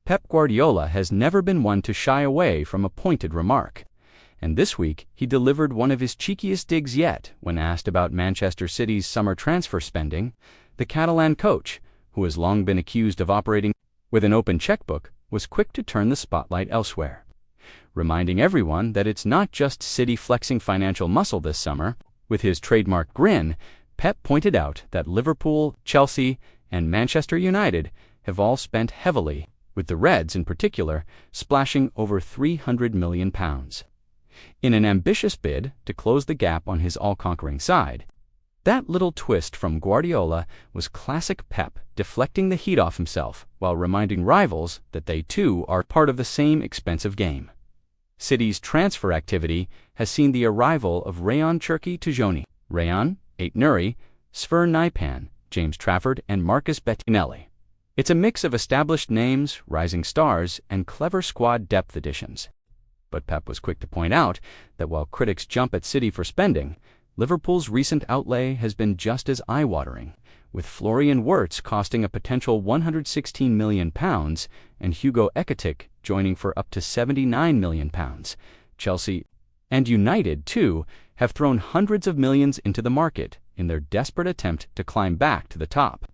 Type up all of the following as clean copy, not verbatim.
Pep Guardiola has never been one to shy away from a pointed remark. And this week, he delivered one of his cheekiest digs yet when asked about Manchester City's summer transfer spending. The Catalan coach, who has long been accused of operating with an open checkbook, was quick to turn the spotlight elsewhere, reminding everyone that it's not just City flexing financial muscle this summer. With his trademark grin, Pep pointed out that Liverpool, Chelsea, and Manchester United have all spent heavily, with the Reds in particular splashing over £300 million. In an ambitious bid to close the gap on his all-conquering side. That little twist from Guardiola was classic Pep, deflecting the heat off himself while reminding rivals that they too are part of the same expensive game. City's transfer activity has seen the arrival of Rayan Cherki, Rayan Ait-Nouri, Sverre Nypan, James Trafford, and Marcus Bettinelli. It's a mix of established names, rising stars, and clever squad depth additions. But Pep was quick to point out that while critics jump at City for spending, Liverpool's recent outlay has been just as eye-watering, with Florian Wirtz costing a potential £116 million and Hugo Ekitike joining for up to £79 million. Chelsea and United, too, have thrown hundreds of millions into the market in their desperate attempt to climb back to the top.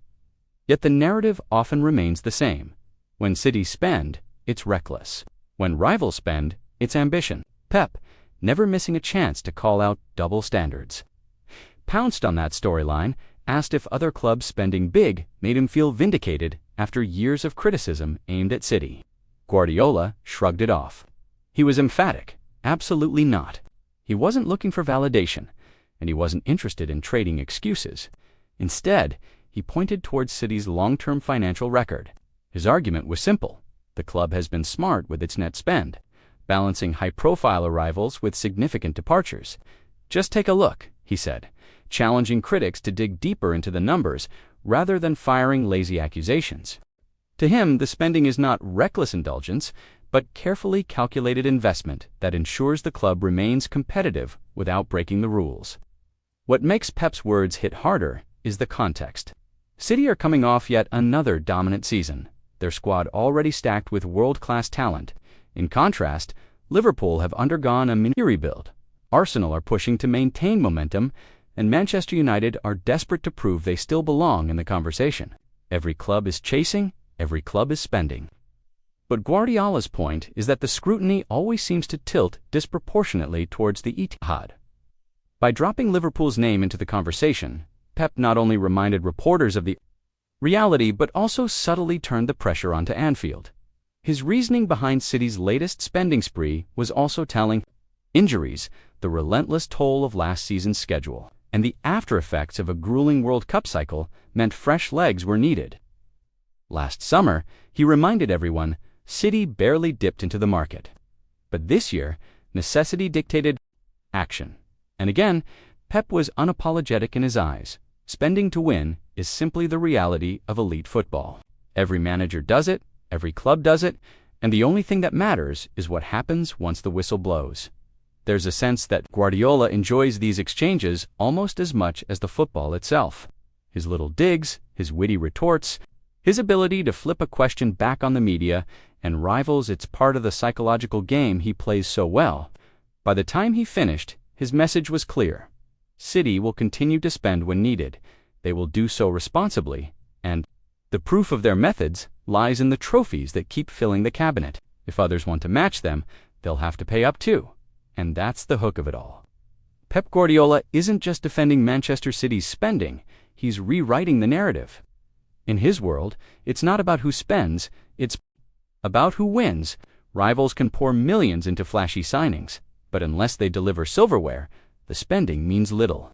Yet the narrative often remains the same. When City spend, it's reckless. When rivals spend, it's ambition. Pep, never missing a chance to call out double standards, pounced on that storyline, asked if other clubs spending big made him feel vindicated after years of criticism aimed at City. Guardiola shrugged it off. He was emphatic. Absolutely not. He wasn't looking for validation, and he wasn't interested in trading excuses. Instead, he pointed towards City's long-term financial record. His argument was simple. The club has been smart with its net spend, balancing high-profile arrivals with significant departures. Just take a look, he said, challenging critics to dig deeper into the numbers rather than firing lazy accusations. To him, the spending is not reckless indulgence, but carefully calculated investment that ensures the club remains competitive without breaking the rules. What makes Pep's words hit harder is the context. City are coming off yet another dominant season, their squad already stacked with world-class talent. In contrast, Liverpool have undergone a mini rebuild. Arsenal are pushing to maintain momentum, and Manchester United are desperate to prove they still belong in the conversation. Every club is chasing, every club is spending. But Guardiola's point is that the scrutiny always seems to tilt disproportionately towards the Etihad. By dropping Liverpool's name into the conversation, Pep not only reminded reporters of the reality but also subtly turned the pressure onto Anfield. His reasoning behind City's latest spending spree was also telling. Injuries, the relentless toll of last season's schedule, and the after-effects of a grueling World Cup cycle meant fresh legs were needed. Last summer, he reminded everyone, City barely dipped into the market. But this year, necessity dictated action. And again, Pep was unapologetic in his eyes. Spending to win is simply the reality of elite football. Every manager does it, every club does it, and the only thing that matters is what happens once the whistle blows. There's a sense that Guardiola enjoys these exchanges almost as much as the football itself. His little digs, his witty retorts, his ability to flip a question back on the media and rivals, it's part of the psychological game he plays so well. By the time he finished, his message was clear. City will continue to spend when needed. They will do so responsibly, and the proof of their methods lies in the trophies that keep filling the cabinet. If others want to match them, they'll have to pay up too. And that's the hook of it all. Pep Guardiola isn't just defending Manchester City's spending, he's rewriting the narrative. In his world, it's not about who spends, it's about who wins. Rivals can pour millions into flashy signings, but unless they deliver silverware, the spending means little.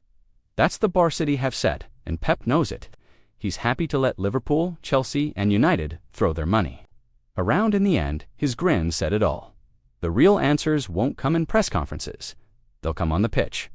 That's the bar City have set, and Pep knows it. He's happy to let Liverpool, Chelsea, and United throw their money around. In the end, his grin said it all. The real answers won't come in press conferences. They'll come on the pitch.